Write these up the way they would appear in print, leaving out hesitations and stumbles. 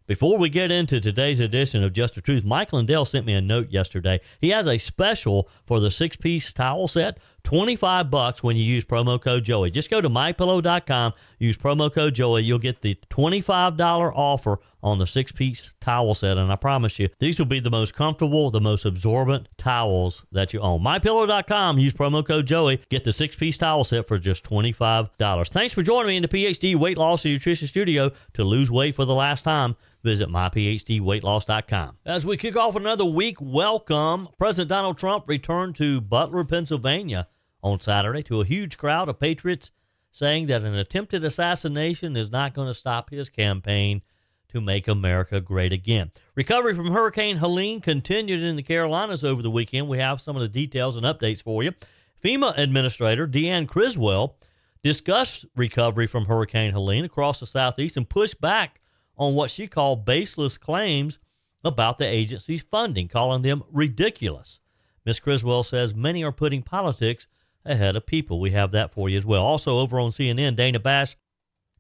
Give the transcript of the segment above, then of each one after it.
Before we get into today's edition of Just the Truth, Mike Lindell sent me a note yesterday. He has a special for the 6-piece towel set, $25 when you use promo code Joey. Just go to mypillow.com, use promo code Joey. You'll get the $25 offer on the 6-piece towel set, and I promise you, these will be the most comfortable, the most absorbent towels that you own. mypillow.com, use promo code Joey. Get the 6-piece towel set for just $25. Thanks for joining me in the PhD Weight Loss and Nutrition Studio. To lose weight for the last time, visit myphdweightloss.com. As we kick off another week, welcome. President Donald Trump returned to Butler, Pennsylvania on Saturday to a huge crowd of patriots, saying that an attempted assassination is not going to stop his campaign to make America great again. Recovery from Hurricane Helene continued in the Carolinas over the weekend. We have some of the details and updates for you. FEMA Administrator Deanne Criswell discussed recovery from Hurricane Helene across the Southeast and pushed back on what she called baseless claims about the agency's funding, calling them ridiculous. Ms. Criswell says many are putting politics ahead of people. We have that for you as well. Also over on CNN, Dana Bash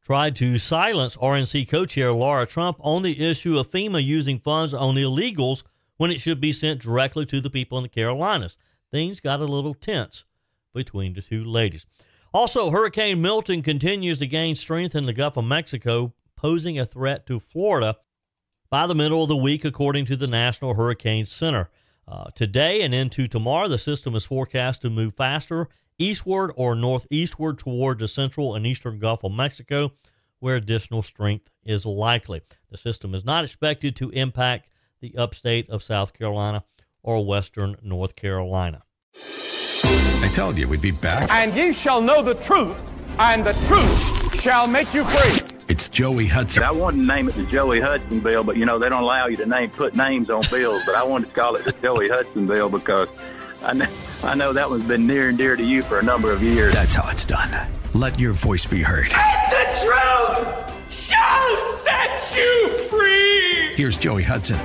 tried to silence RNC Co-chair Lara Trump on the issue of FEMA using funds on illegals when it should be sent directly to the people in the Carolinas. Things got a little tense between the two ladies. Also, Hurricane Milton continues to gain strength in the Gulf of Mexico, posing a threat to Florida by the middle of the week, according to the National Hurricane Center. Today and into tomorrow, the system is forecast to move faster eastward or northeastward toward the central and eastern Gulf of Mexico, where additional strength is likely. The system is not expected to impact the upstate of South Carolina or western North Carolina. I told you we'd be back. And ye shall know the truth, and the truth shall make you free. It's Joey Hudson. I wanted to name it the Joey Hudson bill, but, you know, they don't allow you to put names on bills. But I wanted to call it the Joey Hudson bill because I know that one's been near and dear to you for a number of years. That's how it's done. Let your voice be heard. And the truth shall set you free. Here's Joey Hudson.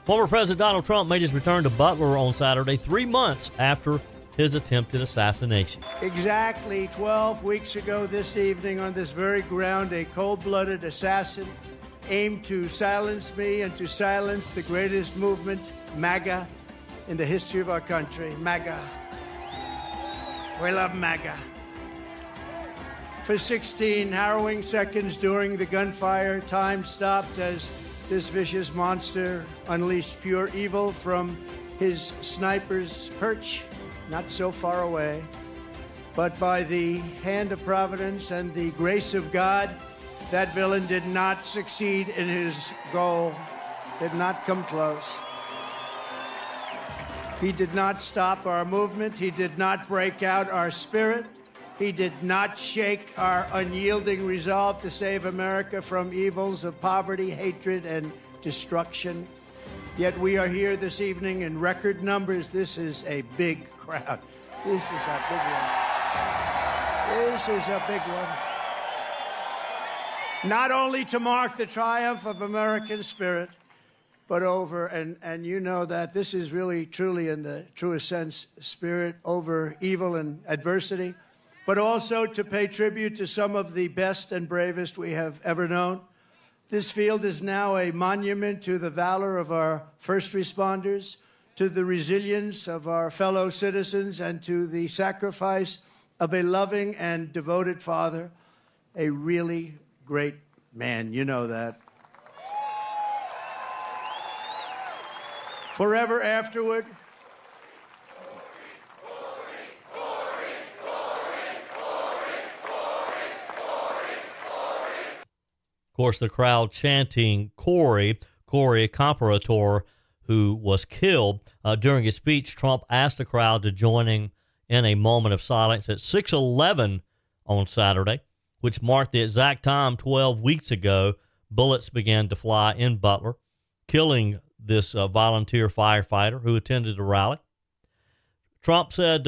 Former President Donald Trump made his return to Butler on Saturday, 3 months after his attempted assassination. Exactly 12 weeks ago this evening on this very ground, a cold-blooded assassin aimed to silence me and to silence the greatest movement, MAGA, in the history of our country. MAGA. We love MAGA. For 16 harrowing seconds during the gunfire, time stopped as this vicious monster unleashed pure evil from his sniper's perch, not so far away. But by the hand of Providence and the grace of God, that villain did not succeed in his goal, did not come close. He did not stop our movement. He did not break out our spirit. He did not shake our unyielding resolve to save America from evils of poverty, hatred, and destruction. Yet we are here this evening in record numbers. This is a big crowd. This is a big one. This is a big one. Not only to mark the triumph of American spirit, but over, and you know that this is really, truly, in the truest sense, spirit over evil and adversity, but also to pay tribute to some of the best and bravest we have ever known. This field is now a monument to the valor of our first responders, to the resilience of our fellow citizens, and to the sacrifice of a loving and devoted father, a really great man. You know that. Forever afterward, Of course, the crowd chanting Corey, a comparator who was killed. During his speech, Trump asked the crowd to join him in a moment of silence at 6:11 on Saturday, which marked the exact time 12 weeks ago bullets began to fly in Butler, killing this volunteer firefighter who attended the rally. Trump said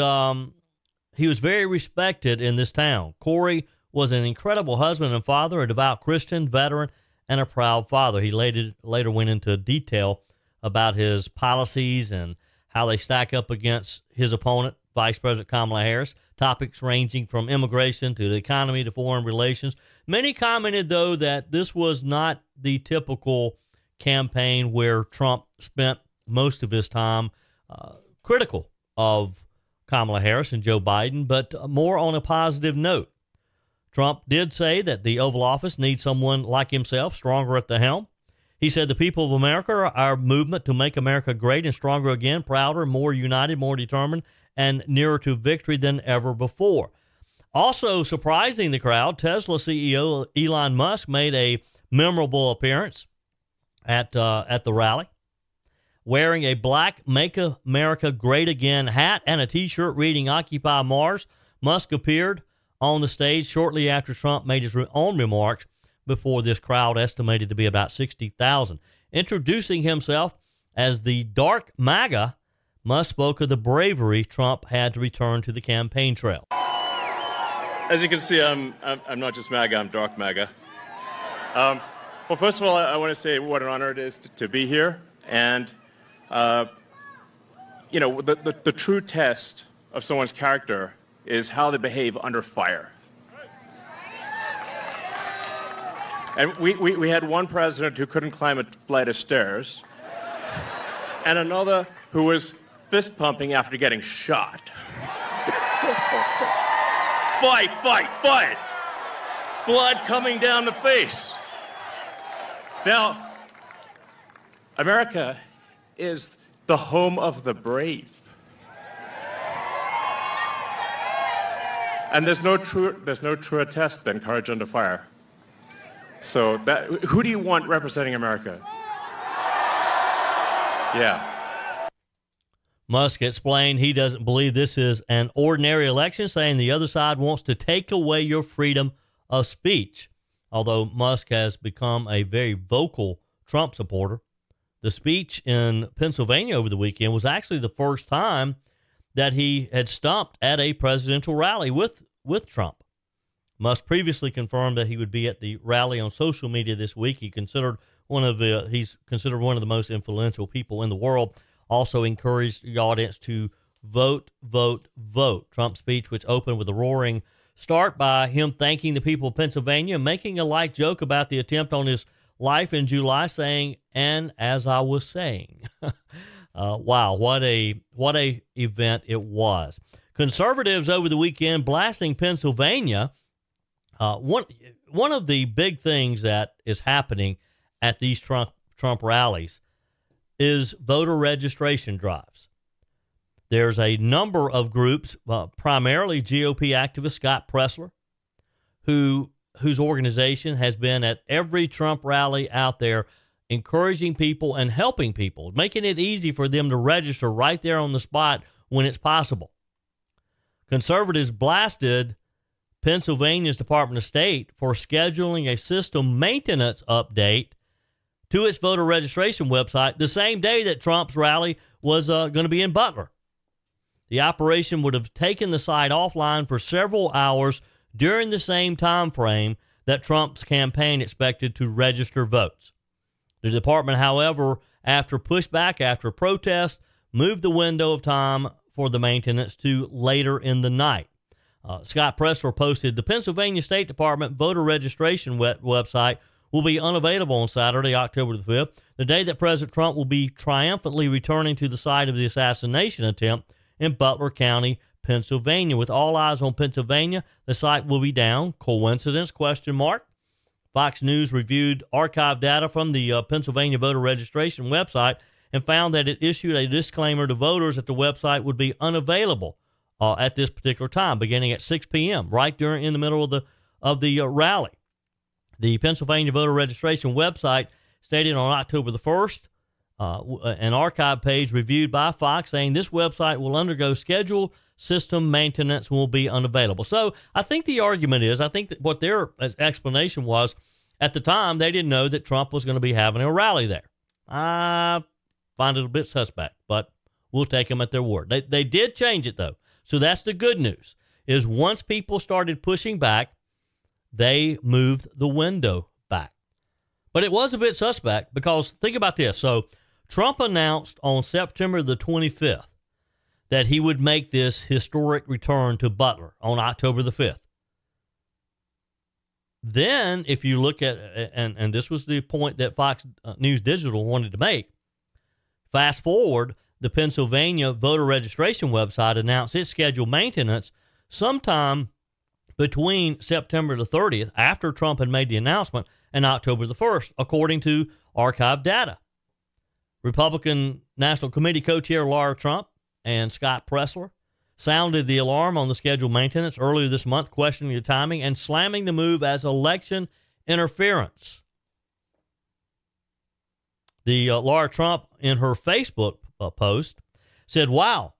he was very respected in this town. Corey was an incredible husband and father, a devout Christian, veteran, and a proud father. He later went into detail about his policies and how they stack up against his opponent, Vice President Kamala Harris, topics ranging from immigration to the economy to foreign relations. Many commented, though, that this was not the typical campaign where Trump spent most of his time critical of Kamala Harris and Joe Biden, but more on a positive note. Trump did say that the Oval Office needs someone like himself, stronger at the helm. He said the people of America are our movement to make America great and stronger again, prouder, more united, more determined, and nearer to victory than ever before. Also surprising the crowd, Tesla CEO Elon Musk made a memorable appearance at the rally. Wearing a black Make America Great Again hat and a T-shirt reading Occupy Mars, Musk appeared on the stage shortly after Trump made his own remarks before this crowd estimated to be about 60,000. Introducing himself as the Dark MAGA, Musk spoke of the bravery Trump had to return to the campaign trail. As you can see, I'm not just MAGA, I'm Dark MAGA. Well, first of all, I want to say what an honor it is to be here. And, you know, the true test of someone's character is how they behave under fire. And we had one president who couldn't climb a flight of stairs, and another who was fist pumping after getting shot. Fight, fight, fight! Blood coming down the face. Now, America is the home of the brave. And there's no truer test than courage under fire. So who do you want representing America? Yeah. Musk explained he doesn't believe this is an ordinary election, saying the other side wants to take away your freedom of speech. Although Musk has become a very vocal Trump supporter, the speech in Pennsylvania over the weekend was actually the first time that he had stumped at a presidential rally with Trump. Musk previously confirmed that he would be at the rally on social media this week. He's considered one of the most influential people in the world. Also encouraged the audience to vote, vote, vote. Trump's speech, which opened with a roaring start by him thanking the people of Pennsylvania, making a light joke about the attempt on his life in July, saying, "And as I was saying." Wow, what a event it was. Conservatives over the weekend blasting Pennsylvania. One of the big things that is happening at these Trump rallies is voter registration drives. There's a number of groups, primarily GOP activist Scott Pressler, whose organization has been at every Trump rally out there, encouraging people and helping people, making it easy for them to register right there on the spot when it's possible. Conservatives blasted Pennsylvania's Department of State for scheduling a system maintenance update to its voter registration website the same day that Trump's rally was going to be in Butler. The operation would have taken the site offline for several hours during the same time frame that Trump's campaign expected to register votes. The department, however, after pushback, after protest, moved the window of time for the maintenance to later in the night. Scott Pressler posted, the Pennsylvania State Department voter registration website will be unavailable on Saturday, October the 5th, the day that President Trump will be triumphantly returning to the site of the assassination attempt in Butler County, Pennsylvania. With all eyes on Pennsylvania, the site will be down. Coincidence? ? Fox News reviewed archive data from the Pennsylvania voter registration website and found that it issued a disclaimer to voters that the website would be unavailable at this particular time, beginning at 6 p.m., right in the middle of the rally. The Pennsylvania voter registration website stated on October the 1st, an archive page reviewed by Fox saying this website will undergo scheduled system maintenance and will be unavailable. So I think the argument is, I think that what their explanation was, at the time, they didn't know that Trump was going to be having a rally there. I find it a bit suspect, but we'll take them at their word. They did change it, though. So that's the good news, is once people started pushing back, they moved the window back. But it was a bit suspect because think about this. So Trump announced on September the 25th that he would make this historic return to Butler on October the 5th. Then, if you look at, and this was the point that Fox News Digital wanted to make, fast forward, the Pennsylvania voter registration website announced its scheduled maintenance sometime between September the 30th, after Trump had made the announcement, and October the 1st, according to archive data. Republican National Committee co-chair Lara Trump and Scott Pressler sounded the alarm on the scheduled maintenance earlier this month, questioning the timing and slamming the move as election interference. The Lara Trump, in her Facebook post, said, "Wow,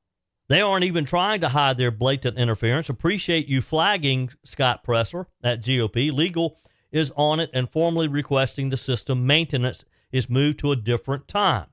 they aren't even trying to hide their blatant interference. Appreciate you flagging, Scott Pressler at GOP. Legal is on it and formally requesting the system maintenance is moved to a different time."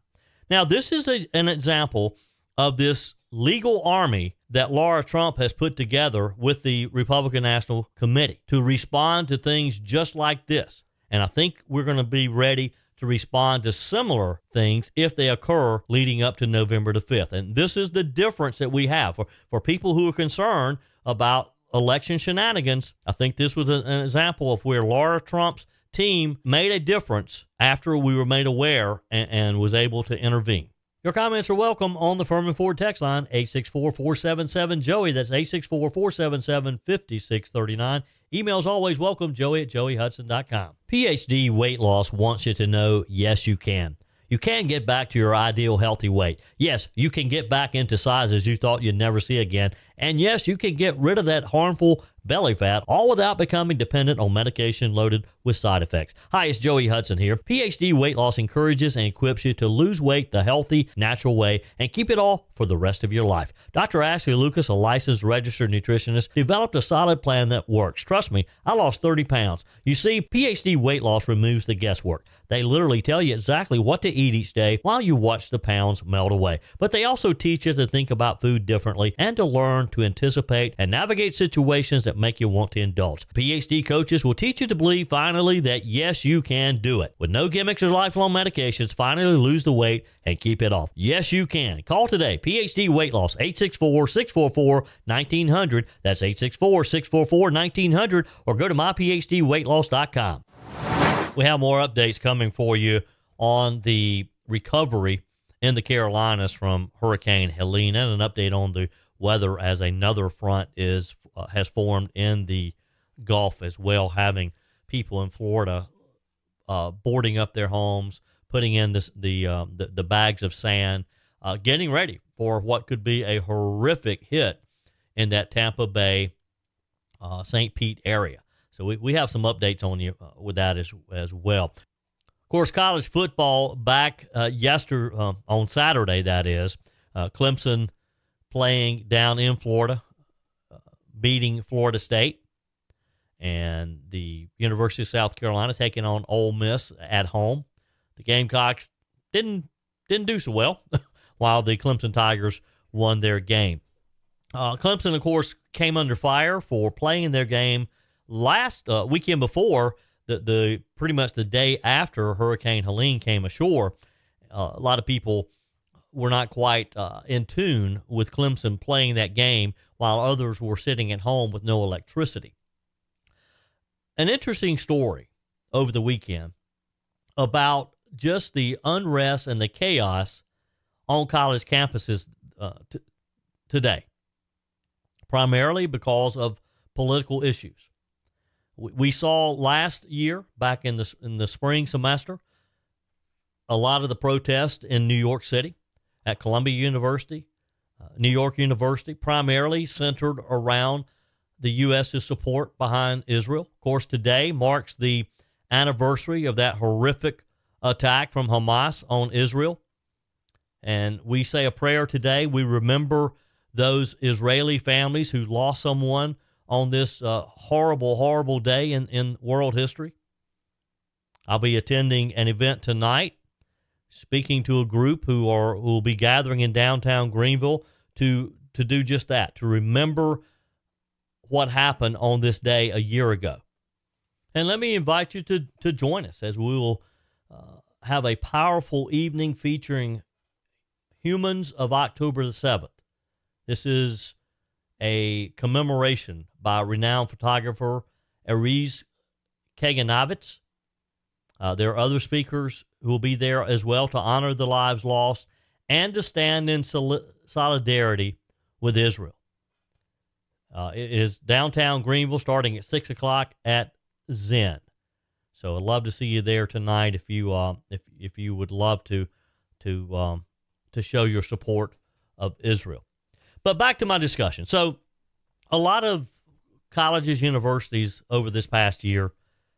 Now, this is an example of this legal army that Lara Trump has put together with the Republican National Committee to respond to things just like this. And I think we're going to be ready to respond to similar things if they occur leading up to November the 5th. And this is the difference that we have. For people who are concerned about election shenanigans, I think this was an example of where Lara Trump's team made a difference after we were made aware and was able to intervene. Your comments are welcome on the Furman Ford text line, 864-477-JOEY. That's 864-477-5639. Emails always welcome, joey@joeyhudson.com. PhD Weight Loss wants you to know, yes, you can. You can get back to your ideal healthy weight. Yes, you can get back into sizes you thought you'd never see again. And yes, you can get rid of that harmful belly fat, all without becoming dependent on medication loaded with side effects. Hi, it's Joey Hudson here. PhD Weight Loss encourages and equips you to lose weight the healthy, natural way and keep it all for the rest of your life. Dr. Ashley Lucas, a licensed registered nutritionist, developed a solid plan that works. Trust me, I lost 30 pounds. You see, PhD Weight Loss removes the guesswork. They literally tell you exactly what to eat each day while you watch the pounds melt away. But they also teach you to think about food differently and to learn to anticipate and navigate situations that make you want to indulge. PhD coaches will teach you to believe finally that yes, you can do it. With no gimmicks or lifelong medications, finally lose the weight and keep it off. Yes, you can. Call today. PhD Weight Loss, 864-644-1900. That's 864-644-1900, or go to myphdweightloss.com. We have more updates coming for you on the recovery in the Carolinas from Hurricane Helene, and an update on the weather as another front has formed in the Gulf as well, having people in Florida boarding up their homes, putting in the bags of sand, getting ready for what could be a horrific hit in that Tampa Bay, St. Pete area. So we have some updates on you with that as well. Of course, college football back yesterday, on Saturday, that is. Clemson playing down in Florida, beating Florida State. And the University of South Carolina taking on Ole Miss at home. The Gamecocks didn't do so well, while the Clemson Tigers won their game. Clemson, of course, came under fire for playing their game last weekend before, the pretty much the day after Hurricane Helene came ashore. A lot of people were not quite in tune with Clemson playing that game, while others were sitting at home with no electricity. An interesting story over the weekend about just the unrest and the chaos on college campuses today, primarily because of political issues. We saw last year, back in the spring semester, a lot of the protests in New York City at Columbia University, New York University, primarily centered around the U.S.'s support behind Israel. Of course, today marks the anniversary of that horrific attack from Hamas on Israel. And we say a prayer today. We remember those Israeli families who lost someone on this horrible, horrible day in world history. I'll be attending an event tonight, speaking to a group who will be gathering in downtown Greenville to do just that, to remember what happened on this day a year ago. And let me invite you to join us as we will have a powerful evening featuring Humans of October the 7th. This is a commemoration by renowned photographer Aries Kaganovitz. There are other speakers who will be there as well to honor the lives lost and to stand in solidarity with Israel. It is downtown Greenville starting at 6 o'clock at Zen. So I'd love to see you there tonight if you would love to show your support of Israel. But back to my discussion. So a lot of colleges, universities over this past year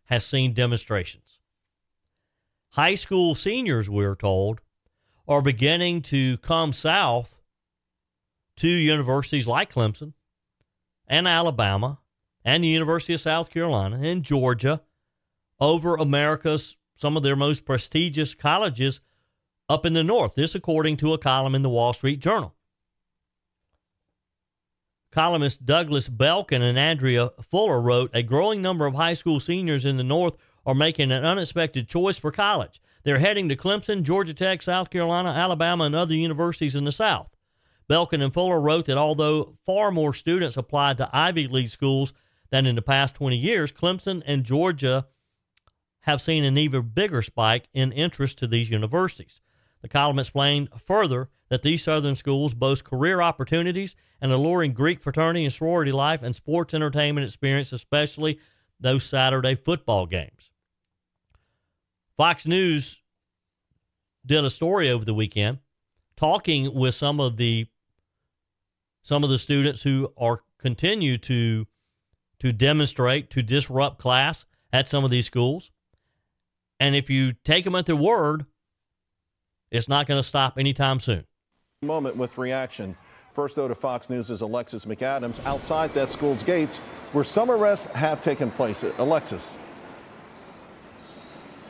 has seen demonstrations. High school seniors, we're told, are beginning to come south to universities like Clemson and Alabama and the University of South Carolina and Georgia over America's, some of their most prestigious colleges up in the north. This according to a column in the Wall Street Journal. Columnists Douglas Belkin and Andrea Fuller wrote, a growing number of high school seniors in the north are making an unexpected choice for college. They're heading to Clemson, Georgia Tech, South Carolina, Alabama, and other universities in the South. Belkin and Fuller wrote that although far more students applied to Ivy League schools than in the past 20 years, Clemson and Georgia have seen an even bigger spike in interest to these universities. The column explained further that these southern schools boast career opportunities, an alluring Greek fraternity and sorority life, and sports entertainment experience, especially those Saturday football games. Fox News did a story over the weekend talking with some of the students who are continue to demonstrate, to disrupt class at some of these schools. And if you take them at their word, it's not going to stop anytime soon. Moment with reaction. First, though, to Fox News' Alexis McAdams outside that school's gates where some arrests have taken place. Alexis.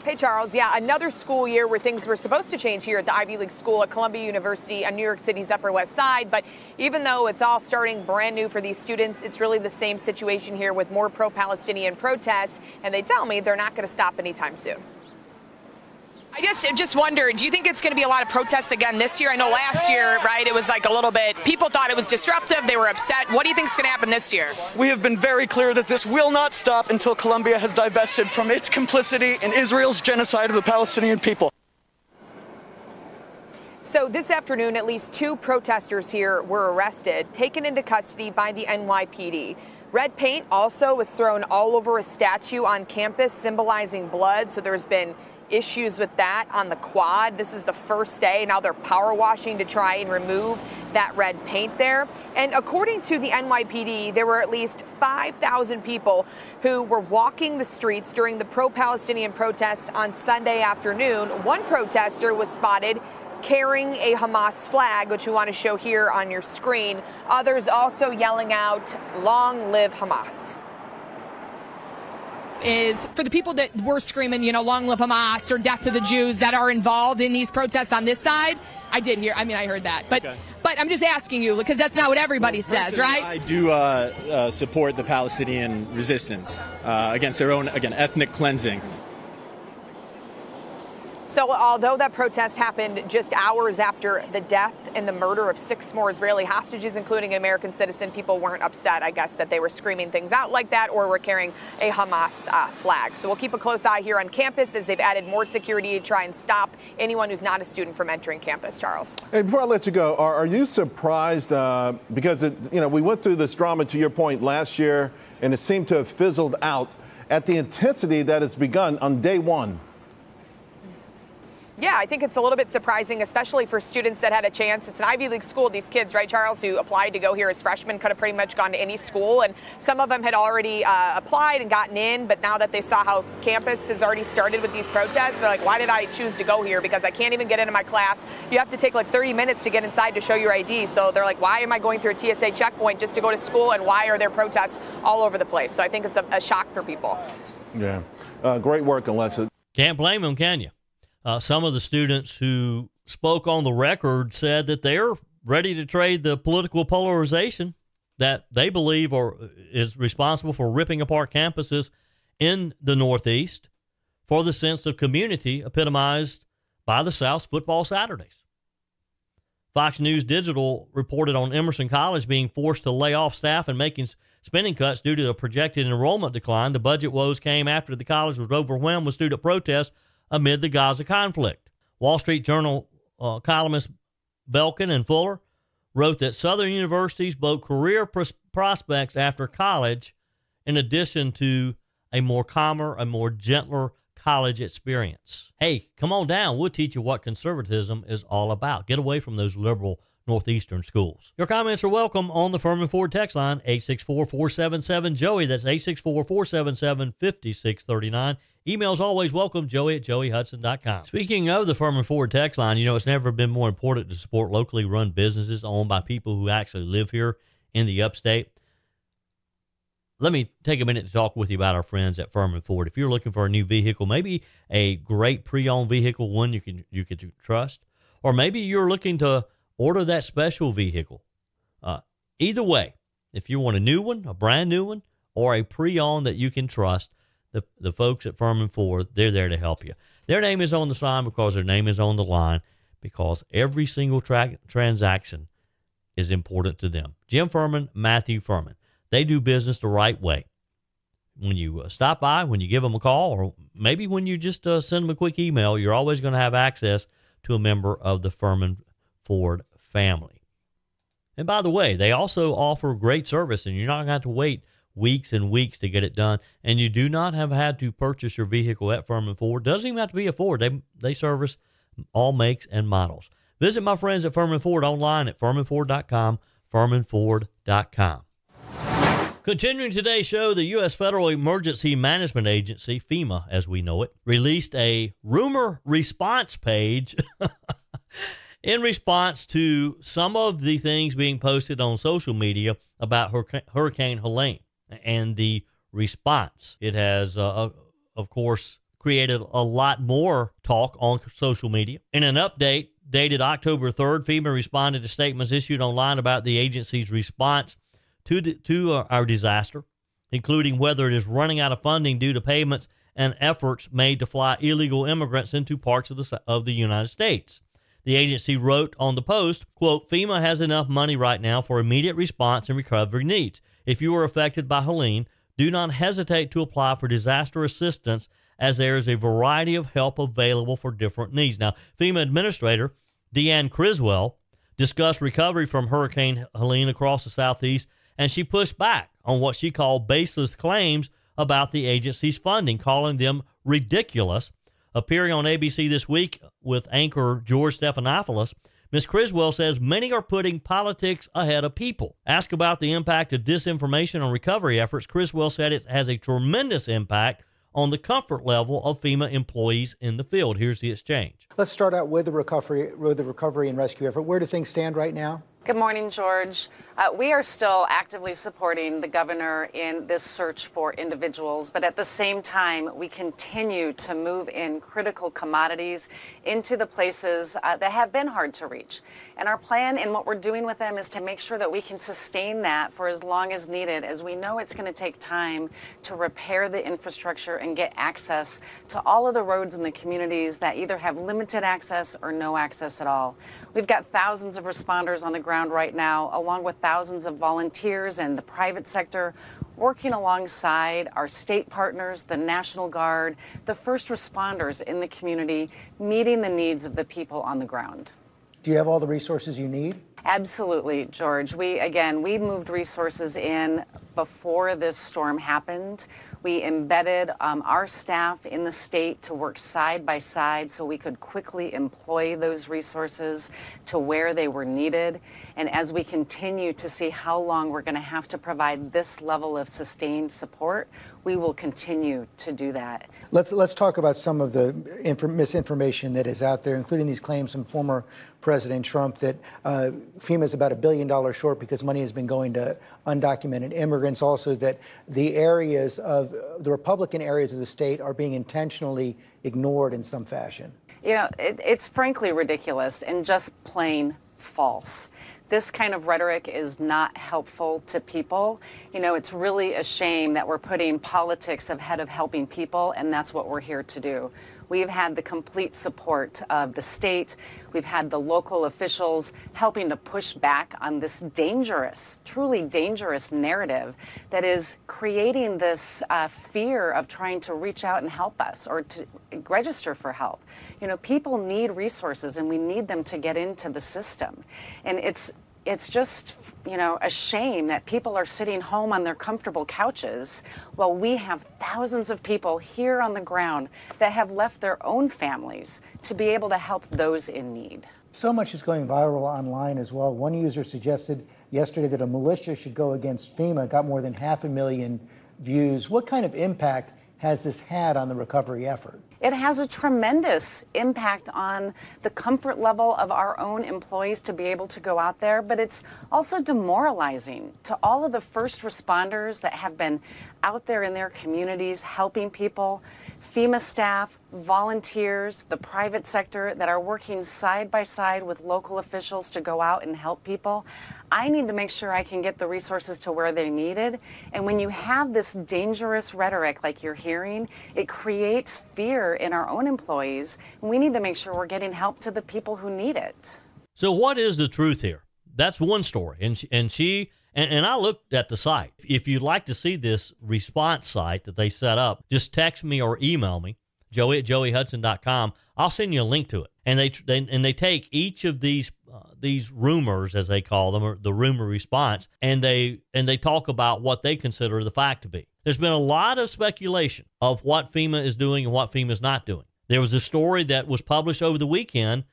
Hey, Charles. Yeah, another school year where things were supposed to change here at the Ivy League school at Columbia University on New York City's Upper West Side. But even though it's all starting brand new for these students, it's really the same situation here with more pro-Palestinian protests. And they tell me they're not going to stop anytime soon. I just wonder, do you think it's going to be a lot of protests again this year? I know last year, right, it was like a little bit, people thought it was disruptive, they were upset. What do you think is going to happen this year? We have been very clear that this will not stop until Columbia has divested from its complicity in Israel's genocide of the Palestinian people. So this afternoon, at least 2 protesters here were arrested, taken into custody by the NYPD. Red paint also was thrown all over a statue on campus symbolizing blood, so there's been issues with that on the quad. This is the first day. Now they're power washing to try and remove that red paint there. And according to the NYPD, there were at least 5,000 people who were walking the streets during the pro-Palestinian protests on Sunday afternoon. One protester was spotted carrying a Hamas flag, which we want to show here on your screen. Others also yelling out, "Long live Hamas." Is for the people that were screaming, long live Hamas or death to the Jews that are involved in these protests on this side. I heard that. But I'm just asking you, because that's not what everybody says, right? I do support the Palestinian resistance against their own, ethnic cleansing. So although that protest happened just hours after the death and the murder of 6 more Israeli hostages, including an American citizen, people weren't upset, I guess, that they were screaming things out like that or were carrying a Hamas flag. So we'll keep a close eye here on campus as they've added more security to try and stop anyone who's not a student from entering campus. Charles. Hey, before I let you go, are you surprised because, we went through this drama, to your point, last year, and it seemed to have fizzled out at the intensity that it's begun on day one? Yeah, I think it's a little bit surprising, especially for students that had a chance. It's an Ivy League school. These kids, right, Charles, who applied to go here as freshmen could have pretty much gone to any school. And some of them had already applied and gotten in. But now that they saw how campus has already started with these protests, they're like, why did I choose to go here? Because I can't even get into my class. You have to take like 30 minutes to get inside to show your ID. So they're like, why am I going through a TSA checkpoint just to go to school? And why are there protests all over the place? So I think it's a shock for people. Yeah. Great work, Alexis. Can't blame them, can you? Some of the students who spoke on the record said that they're ready to trade the political polarization that they believe is responsible for ripping apart campuses in the Northeast for the sense of community epitomized by the South's football Saturdays. Fox News Digital reported on Emerson College being forced to lay off staff and making spending cuts due to a projected enrollment decline. The budget woes came after the college was overwhelmed with student protests amid the Gaza conflict. Wall Street Journal columnists Belkin and Fuller wrote that Southern universities blow career prospects after college, in addition to a more calmer, a more gentler college experience. Hey, come on down. We'll teach you what conservatism is all about. Get away from those liberal Northeastern schools. Your comments are welcome on the Furman Ford text line, 864-477-JOEY. That's 864-477-5639. Emails always welcome, joey@joeyhudson.com. Speaking of the Furman Ford text line, it's never been more important to support locally run businesses owned by people who actually live here in the upstate. Let me take a minute to talk with you about our friends at Furman Ford. If you're looking for a new vehicle, maybe a great pre-owned vehicle, one you can trust, or maybe you're looking to order that special vehicle. Either way, if you want a new one, a brand new one, or a pre-owned that you can trust, the folks at Furman Ford, they're there to help you. Their name is on the sign because their name is on the line, because every single transaction is important to them. Jim Furman, Matthew Furman. They do business the right way. When you stop by, when you give them a call, or maybe when you just send them a quick email, you're always going to have access to a member of the Furman Ford family. And by the way, they also offer great service, and you're not going to have to wait weeks and weeks to get it done. And you do not have had to purchase your vehicle at Furman Ford. Doesn't even have to be a Ford. They service all makes and models. Visit my friends at Furman Ford online at furmanford.com, furmanford.com. Continuing today's show, the U.S. Federal Emergency Management Agency, FEMA as we know it, released a rumor response page in response to some of the things being posted on social media about Hurricane Helene and the response. It has, of course, created a lot more talk on social media. In an update dated October 3rd, FEMA responded to statements issued online about the agency's response to our disaster, including whether it is running out of funding due to payments and efforts made to fly illegal immigrants into parts of the United States. The agency wrote on the post, quote, FEMA has enough money right now for immediate response and recovery needs. If you were affected by Helene, do not hesitate to apply for disaster assistance, as there is a variety of help available for different needs. Now, FEMA Administrator Deanne Criswell discussed recovery from Hurricane Helene across the Southeast, and she pushed back on what she called baseless claims about the agency's funding, calling them ridiculous. Appearing on ABC This Week with anchor George Stephanopoulos, Ms. Criswell says many are putting politics ahead of people. Asked about the impact of disinformation on recovery efforts, Criswell said it has a tremendous impact on the comfort level of FEMA employees in the field. Here's the exchange. Let's start out with the recovery and rescue effort. Where do things stand right now? Good morning, George. We are still actively supporting the governor in this search for individuals, but at the same time, we continue to move in critical commodities into the places that have been hard to reach. And our plan and what we're doing with them is to make sure that we can sustain that for as long as needed, as we know it's going to take time to repair the infrastructure and get access to all of the roads in the communities that either have limited access or no access at all. We've got thousands of responders on the ground right now, along with thousands of volunteers and the private sector working alongside our state partners, the National Guard, the first responders in the community, meeting the needs of the people on the ground. Do you have all the resources you need? Absolutely, George. We moved resources in before this storm happened. We embedded our staff in the state to work side by side so we could quickly employ those resources to where they were needed. And as we continue to see how long we're going to have to provide this level of sustained support, we will continue to do that. Let's talk about some of the misinformation that is out there, including these claims from former President Trump that FEMA is about $1 billion short because money has been going to undocumented immigrants. Also, that the areas of the Republican areas of the state are being intentionally ignored in some fashion. You know, it's frankly ridiculous and just plain false. This kind of rhetoric is not helpful to people. You know, it's really a shame that we're putting politics ahead of helping people, and that's what we're here to do. We've had the complete support of the state. We've had the local officials helping to push back on this dangerous, truly dangerous narrative that is creating this fear of trying to reach out and help us or to register for help. You know, people need resources and we need them to get into the system. And it's just, you know, a shame that people are sitting home on their comfortable couches while we have thousands of people here on the ground that have left their own families to be able to help those in need. So much is going viral online as well. One user suggested yesterday that a militia should go against FEMA, got more than 500,000 views. What kind of impact has this had on the recovery effort? It has a tremendous impact on the comfort level of our own employees to be able to go out there, but it's also demoralizing to all of the first responders that have been out there in their communities helping people, FEMA staff, volunteers, the private sector that are working side by side with local officials to go out and help people. I need to make sure I can get the resources to where they're needed. And when you have this dangerous rhetoric like you're hearing, it creates fear in our own employees. And we need to make sure we're getting help to the people who need it. So what is the truth here? That's one story. And I looked at the site. If you'd like to see this response site that they set up, just text me or email me, joey@joeyhudson.com. I'll send you a link to it. And they take each of these rumors, as they call them, or the rumor response, and they talk about what they consider the fact to be. There's been a lot of speculation of what FEMA is doing and what FEMA is not doing. There was a story that was published over the weekend.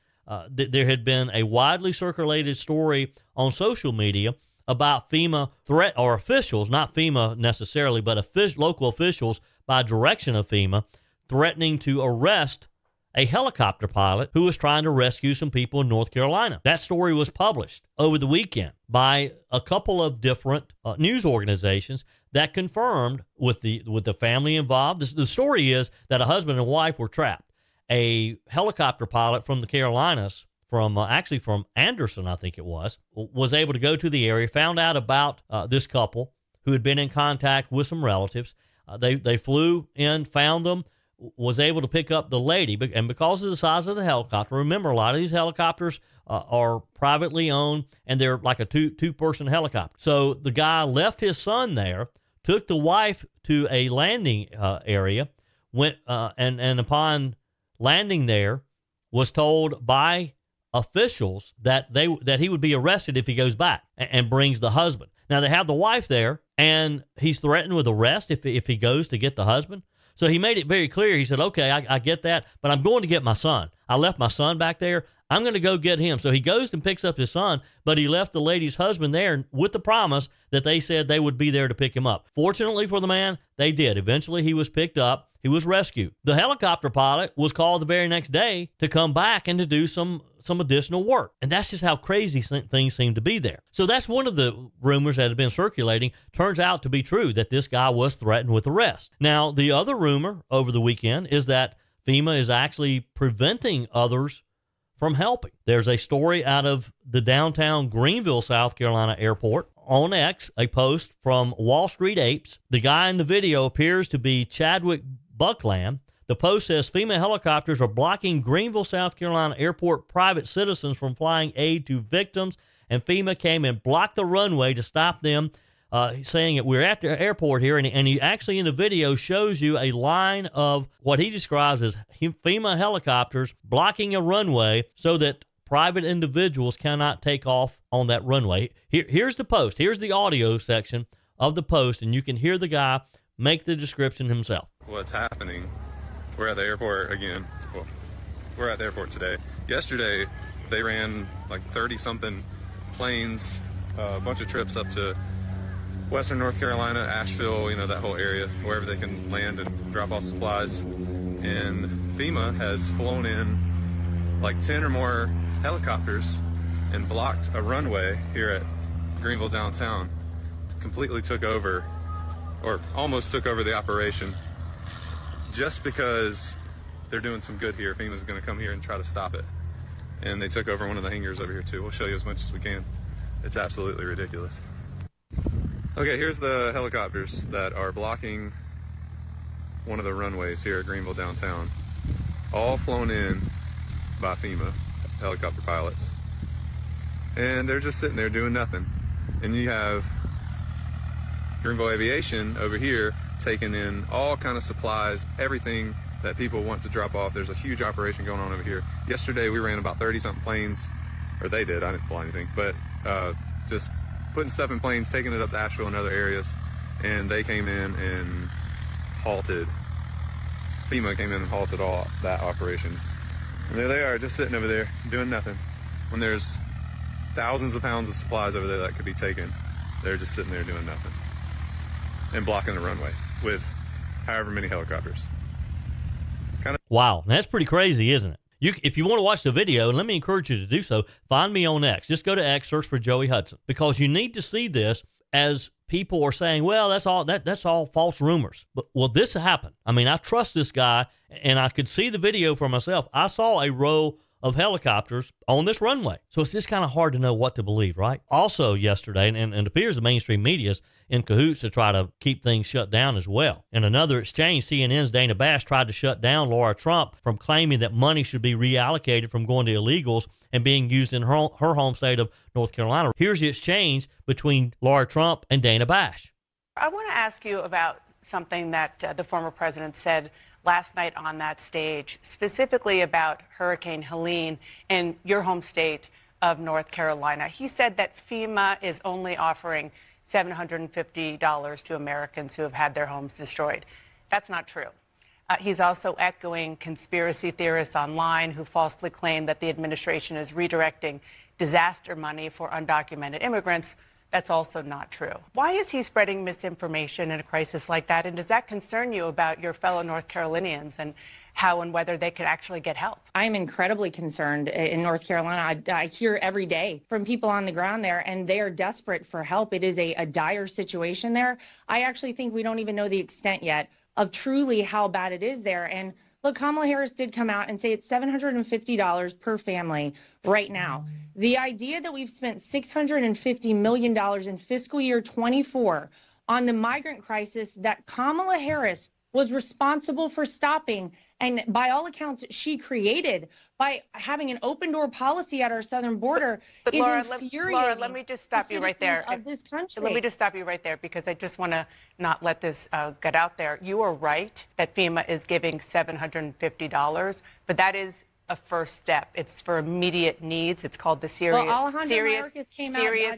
There had been a widely circulated story on social media about FEMA threat or officials, not FEMA necessarily, but local officials by direction of FEMA, threatening to arrest a helicopter pilot who was trying to rescue some people in North Carolina. That story was published over the weekend by a couple of different news organizations that confirmed with the family involved. The story is that a husband and wife were trapped. A helicopter pilot from the Carolinas, from Anderson, I think it was able to go to the area, found out about this couple who had been in contact with some relatives. They flew in, found them, was able to pick up the lady, and because of the size of the helicopter, remember, a lot of these helicopters are privately owned, and they're like a two-person helicopter. So the guy left his son there, took the wife to a landing area, went and upon landing there, was told by officials that he would be arrested if he goes back and brings the husband. Now they have the wife there, and he's threatened with arrest if he goes to get the husband. So he made it very clear. He said, okay, I get that, but I'm going to get my son. I left my son back there. I'm going to go get him. So he goes and picks up his son, but he left the lady's husband there with the promise that they said they would be there to pick him up. Fortunately for the man, they did. Eventually, he was picked up. He was rescued. The helicopter pilot was called the very next day to come back and to do some additional work. And that's just how crazy things seem to be there. So that's one of the rumors that have been circulating. Turns out to be true, that this guy was threatened with arrest. Now, the other rumor over the weekend is that FEMA is actually preventing others from helping. There's a story out of the downtown Greenville, South Carolina airport. On X, a post from Wall Street Apes. The guy in the video appears to be Chadwick Buckland. The post says FEMA helicopters are blocking Greenville, South Carolina airport private citizens from flying aid to victims, and FEMA came and blocked the runway to stop them, saying that we're at the airport here. And he actually in the video shows you a line of what he describes as FEMA helicopters blocking a runway so that private individuals cannot take off on that runway. Here's the post. Here's the audio section of the post, and you can hear the guy make the description himself. What's happening? We're at the airport again. Well, we're at the airport today. Yesterday, they ran like 30-something planes, a bunch of trips up to western North Carolina, Asheville, that whole area, wherever they can land and drop off supplies. And FEMA has flown in like 10 or more helicopters and blocked a runway here at Greenville downtown. Completely took over, or almost took over the operation, just because they're doing some good here. FEMA's going to come here and try to stop it. And they took over one of the hangars over here too. We'll show you as much as we can. It's absolutely ridiculous. Okay, here's the helicopters that are blocking one of the runways here at Greenville downtown. all flown in by FEMA helicopter pilots. And they're just sitting there doing nothing. And you have Greenville Aviation over here taking in all kind of supplies, everything that people want to drop off. There's a huge operation going on over here. Yesterday we ran about 30-something planes, or they did, I didn't fly anything, but just putting stuff in planes, taking it up to Asheville and other areas, and they came in and halted. FEMA came in and halted all that operation. And there they are, just sitting over there doing nothing. When there's thousands of pounds of supplies over there that could be taken, they're just sitting there doing nothing and blocking the runway with however many helicopters. Wow, that's pretty crazy, isn't it? If you want to watch the video, and let me encourage you to do so, find me on X. Just go to X, search for Joey Hudson, because you need to see this as people are saying, well, that's all false rumors. But, well, this happened. I mean, I trust this guy, and I could see the video for myself. I saw a row of helicopters on this runway. So it's just kind of hard to know what to believe, right? Also yesterday, and it appears the mainstream media's in cahoots to try to keep things shut down as well. In another exchange, CNN's Dana Bash tried to shut down Lara Trump from claiming that money should be reallocated from going to illegals and being used in her home state of North Carolina. Here's the exchange between Lara Trump and Dana Bash. I want to ask you about something that the former president said last night on that stage, specifically about Hurricane Helene in your home state of North Carolina. He said that FEMA is only offering $750 to Americans who have had their homes destroyed. That's not true. He's also echoing conspiracy theorists online who falsely claim that the administration is redirecting disaster money for undocumented immigrants. That's also not true. Why is he spreading misinformation in a crisis like that? And does that concern you about your fellow North Carolinians and how and whether they could actually get help? I'm incredibly concerned in North Carolina. I hear every day from people on the ground there, and they are desperate for help. It is a dire situation there. I actually think we don't even know the extent yet of truly how bad it is there. And look, Kamala Harris did come out and say it's $750 per family right now. The idea that we've spent $650 million in fiscal year 24 on the migrant crisis that Kamala Harris was responsible for stopping, and by all accounts, she created by having an open door policy at our southern border, but is Laura, infuriating. Laura, let me just stop you right there. Of this country. Let me just stop you right there, because I just want to not let this get out there. You are right that FEMA is giving $750, but that is a first step. It's for immediate needs. It's called the serious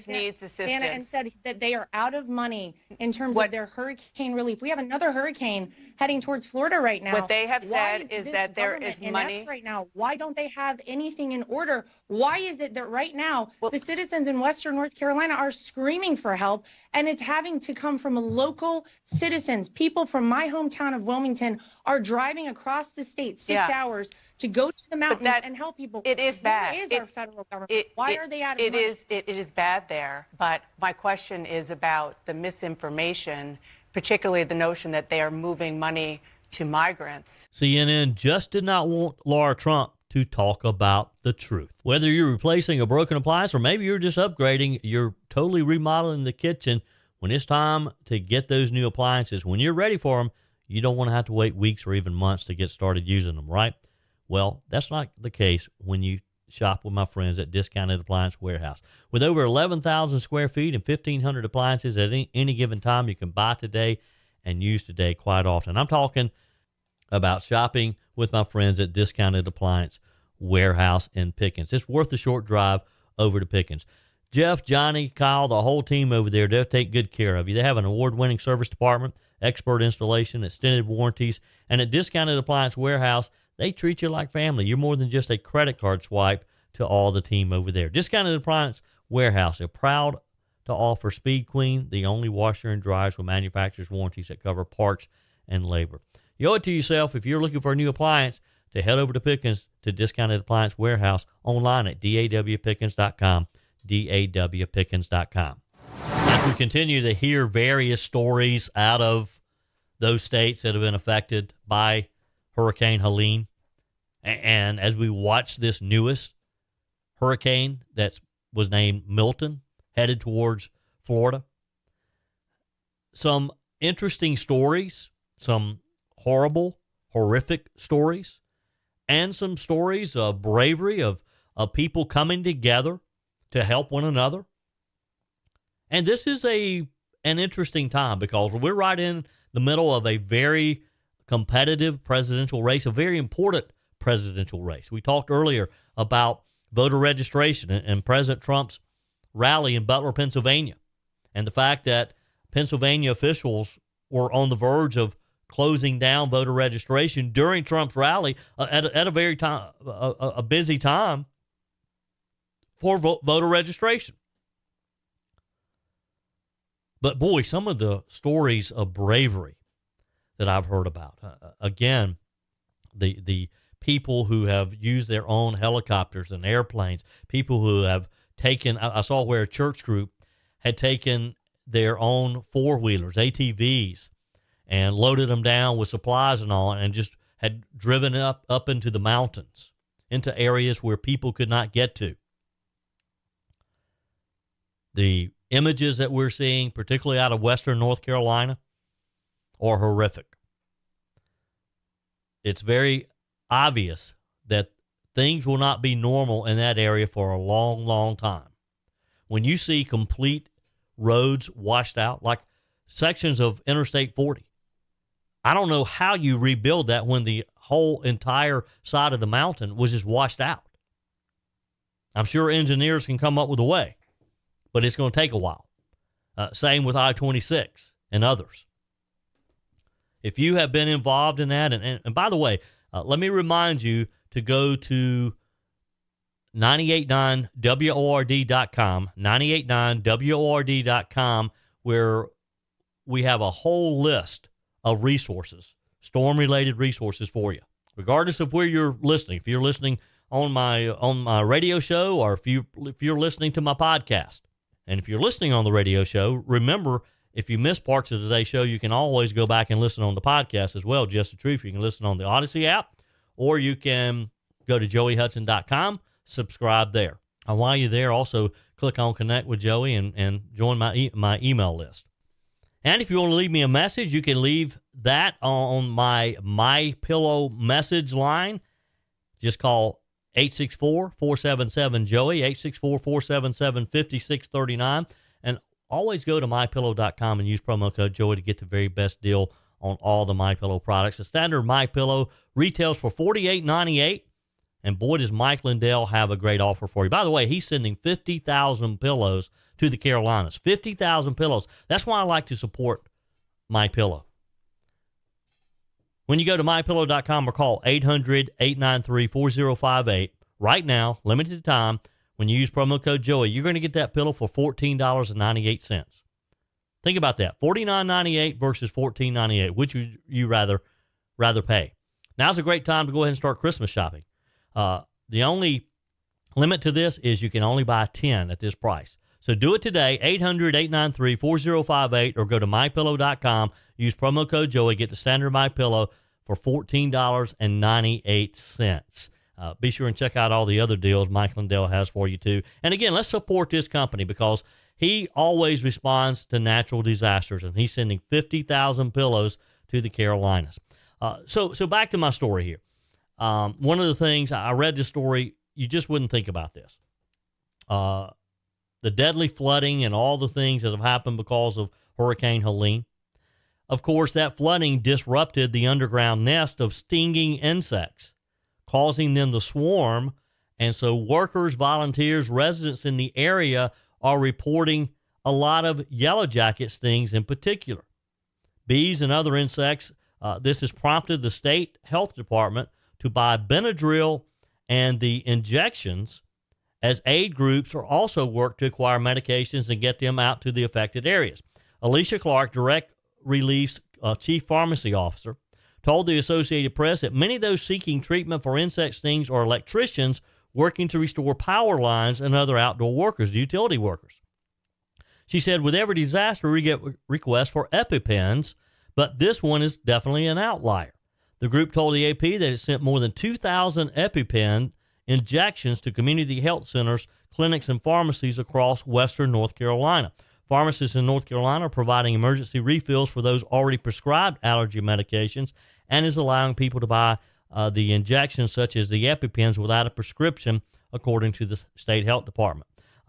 needs assistance. Dana, and said that they are out of money in terms of their hurricane relief. We have another hurricane heading towards Florida right now. What they have said is that there is money right now. Why don't they have anything in order? Why is it that right now the citizens in Western North Carolina are screaming for help, and it's having to come from local citizens? People from my hometown of Wilmington are driving across the state 6 hours to go to the mountains and help people. It is bad. Where is our federal government? Why are they out of money? It is bad there. But my question is about the misinformation, particularly the notion that they are moving money to migrants. CNN just did not want Lara Trump to talk about the truth. Whether you're replacing a broken appliance or maybe you're just upgrading, you're totally remodeling the kitchen, when it's time to get those new appliances, when you're ready for them, you don't want to have to wait weeks or even months to get started using them, right? Well, that's not the case when you shop with my friends at Discounted Appliance Warehouse. With over 11,000 square feet and 1,500 appliances at any given time, you can buy today and use today quite often. I'm talking about shopping with my friends at Discounted Appliance Warehouse in Pickens. It's worth the short drive over to Pickens. Jeff, Johnny, Kyle, the whole team over there, they'll take good care of you. They have an award-winning service department, expert installation, extended warranties, and at Discounted Appliance Warehouse, they treat you like family. You're more than just a credit card swipe to all the team over there. Discounted Appliance Warehouse, they're proud to offer Speed Queen, the only washer and dryers with manufacturer's warranties that cover parts and labor. You owe it to yourself, if you're looking for a new appliance, to head over to Pickens to Discounted Appliance Warehouse online at dawpickens.com, dawpickens.com. As we continue to hear various stories out of those states that have been affected by Hurricane Helene, and as we watch this newest hurricane that was named Milton headed towards Florida, some interesting stories, some horrific stories, and some stories of bravery of people coming together to help one another. And this is an interesting time because we're right in the middle of a very competitive presidential race, a very important presidential race. We talked earlier about voter registration and President Trump's rally in Butler, Pennsylvania, and the fact that Pennsylvania officials were on the verge of closing down voter registration during Trump's rally at a very time, a busy time for voter registration. But boy, some of the stories of bravery that I've heard about, again, the people who have used their own helicopters and airplanes, people who have taken, I saw where a church group had taken their own four-wheelers, ATVs, and loaded them down with supplies and all, and just had driven up into the mountains, into areas where people could not get to. The images that we're seeing, particularly out of western North Carolina, are horrific. It's very obvious that things will not be normal in that area for a long, long time. When you see complete roads washed out, like sections of Interstate 40, I don't know how you rebuild that when the whole entire side of the mountain was just washed out. I'm sure engineers can come up with a way, but it's going to take a while. Same with I-26 and others. If you have been involved in that, and by the way, let me remind you to go to 989WORD.com, 989WORD.com, where we have a whole list of resources, storm-related resources for you, regardless of where you're listening. If you're listening on my radio show, or if you're listening to my podcast, and if you're listening on the radio show, remember, if you miss parts of today's show, you can always go back and listen on the podcast as well. Just the Truth. You can listen on the Odyssey app, or you can go to joeyhudson.com, subscribe there. And while you're there, also click on Connect with Joey and join my email list. And if you want to leave me a message, you can leave that on my MyPillow message line. Just call 864-477-JOEY, 864-477-5639. And always go to MyPillow.com and use promo code Joey to get the very best deal on all the MyPillow products. The standard MyPillow retails for $48.98. And boy, does Mike Lindell have a great offer for you. By the way, he's sending 50,000 pillows to the Carolinas. 50,000 pillows. That's why I like to support MyPillow. When you go to MyPillow.com or call 800-893-4058, right now, limited time, when you use promo code Joey, you're going to get that pillow for $14.98. Think about that. $49.98 versus $14.98. Which would you rather pay? Now's a great time to go ahead and start Christmas shopping. The only limit to this is you can only buy 10 at this price. So do it today, 800-893-4058, or go to MyPillow.com. Use promo code Joey. Get the standard MyPillow for $14.98. Be sure and check out all the other deals Mike Lindell has for you, too. And again, let's support this company because he always responds to natural disasters, and he's sending 50,000 pillows to the Carolinas. So back to my story here. One of the things, I read this story, you just wouldn't think about this. The deadly flooding and all the things that have happened because of Hurricane Helene. Of course, that flooding disrupted the underground nest of stinging insects, causing them to swarm. And so workers, volunteers, residents in the area are reporting a lot of yellow jacket stings in particular. Bees and other insects, this has prompted the state health department to buy Benadryl and the injections, as aid groups are also work to acquire medications and get them out to the affected areas. Alicia Clark, Direct Relief's chief pharmacy officer, told the Associated Press that many of those seeking treatment for insect stings are electricians working to restore power lines and other outdoor workers, utility workers. She said, with every disaster, we get requests for EpiPens, but this one is definitely an outlier. The group told the AP that it sent more than 2,000 EpiPen injections to community health centers, clinics, and pharmacies across western North Carolina. Pharmacists in North Carolina are providing emergency refills for those already prescribed allergy medications and is allowing people to buy the injections such as the EpiPens without a prescription, according to the state health department.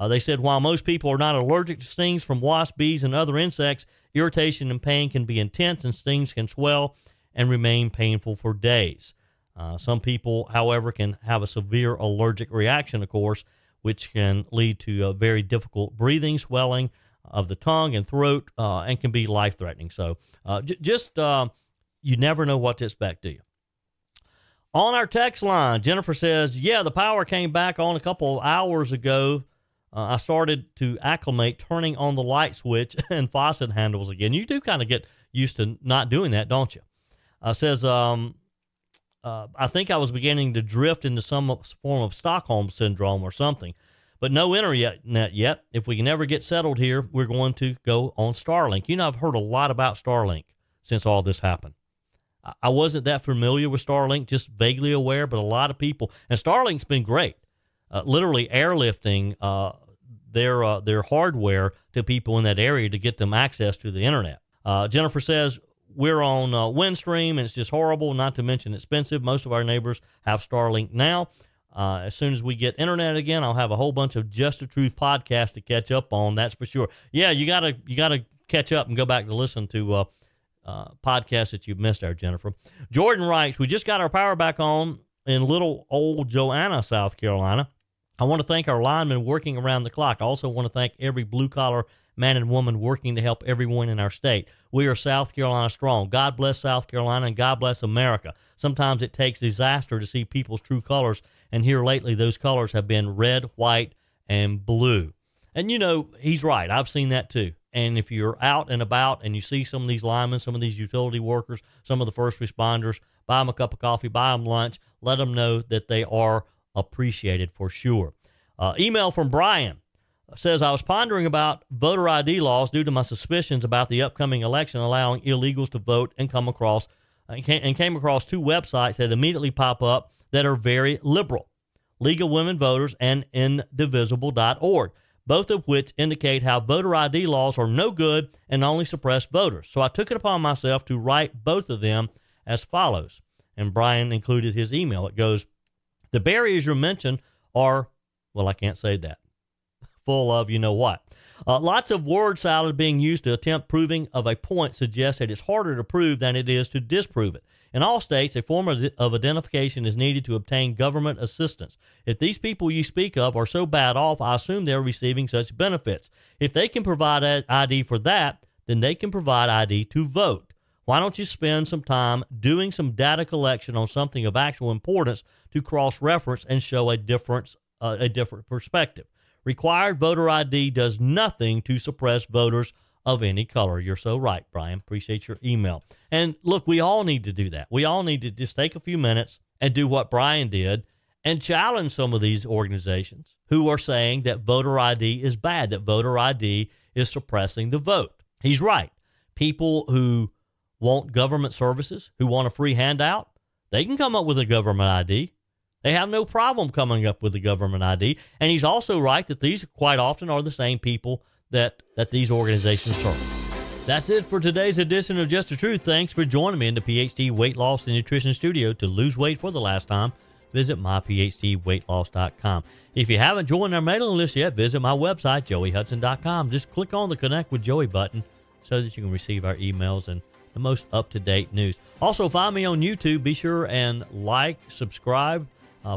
They said while most people are not allergic to stings from wasps, bees, and other insects, irritation and pain can be intense, and stings can swell and remain painful for days. Some people, however, can have a severe allergic reaction, of course, which can lead to very difficult breathing, swelling of the tongue and throat, and can be life-threatening. So you never know what to expect, do you? On our text line, Jennifer says, yeah, the power came back on a couple of hours ago. I started to acclimate turning on the light switch and faucet handles again. You do kind of get used to not doing that, don't you? Says, I think I was beginning to drift into some form of Stockholm syndrome or something, but no internet yet. If we can ever get settled here, we're going to go on Starlink. You know, I've heard a lot about Starlink since all this happened. I wasn't that familiar with Starlink, just vaguely aware, but a lot of people, and Starlink's been great, literally airlifting their hardware to people in that area to get them access to the internet. Jennifer says, we're on Windstream, and it's just horrible, not to mention expensive. Most of our neighbors have Starlink now. As soon as we get internet again, I'll have a whole bunch of Just the Truth podcasts to catch up on, that's for sure. Yeah, you gotta catch up and go back to listen to podcasts that you've missed there, Jennifer. Jordan writes, we just got our power back on in little old Joanna, South Carolina. I want to thank our linemen working around the clock. I also want to thank every blue-collar man and woman working to help everyone in our state. We are South Carolina strong. God bless South Carolina, and God bless America. Sometimes it takes disaster to see people's true colors, and here lately those colors have been red, white, and blue. And, you know, he's right. I've seen that too. And if you're out and about and you see some of these linemen, some of these utility workers, some of the first responders, buy them a cup of coffee, buy them lunch, let them know that they are appreciated for sure. Email from Brian says, I was pondering about voter ID laws due to my suspicions about the upcoming election allowing illegals to vote, and came across two websites that immediately pop up that are very liberal: League of Women Voters and Indivisible.org, both of which indicate how voter ID laws are no good and only suppress voters. So I took it upon myself to write both of them as follows. And Brian included his email. It goes, the barriers you mentioned are, well, I can't say that, full of you know what. Lots of word salad being used to attempt proving of a point suggests that it's harder to prove than it is to disprove it. In all states, a form of identification is needed to obtain government assistance. If these people you speak of are so bad off, I assume they're receiving such benefits. If they can provide ID for that, then they can provide ID to vote. Why don't you spend some time doing some data collection on something of actual importance to cross-reference and show a different perspective? Required voter ID does nothing to suppress voters of any color. You're so right, Brian. Appreciate your email. And look, we all need to do that. We all need to just take a few minutes and do what Brian did and challenge some of these organizations who are saying that voter ID is bad, that voter ID is suppressing the vote. He's right. People who want government services, who want a free handout, they can come up with a government ID. They have no problem coming up with a government ID. And he's also right that these quite often are the same people that these organizations serve. That's it for today's edition of Just the Truth. Thanks for joining me in the PhD Weight Loss and Nutrition Studio. To lose weight for the last time, visit myphdweightloss.com. If you haven't joined our mailing list yet, visit my website, joeyhudson.com. Just click on the Connect with Joey button so that you can receive our emails and the most up-to-date news. Also, find me on YouTube. Be sure and like, subscribe,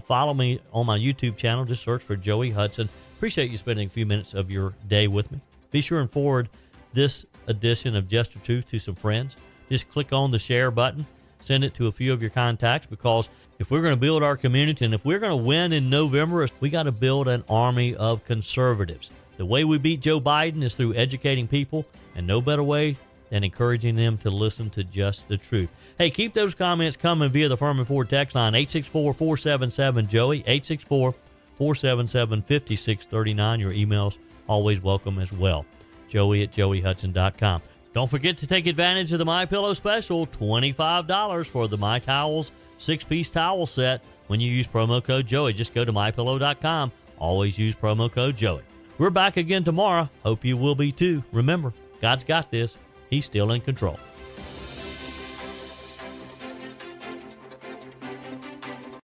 follow me on my YouTube channel. Just search for Joey Hudson. Appreciate you spending a few minutes of your day with me. Be sure and forward this edition of Just the Truth to some friends. Just click on the share button. Send it to a few of your contacts, because if we're going to build our community and if we're going to win in November, we got to build an army of conservatives. The way we beat Joe Biden is through educating people, and no better way than encouraging them to listen to Just the Truth. Hey, keep those comments coming via the Furman Ford text line, 864-477-JOEY, 864-477-5639. Your emails always welcome as well. Joey@joeyhudson.com. Don't forget to take advantage of the MyPillow special, $25 for the My Towels 6-piece towel set when you use promo code Joey. Just go to mypillow.com. Always use promo code Joey. We're back again tomorrow. Hope you will be too. Remember, God's got this. He's still in control.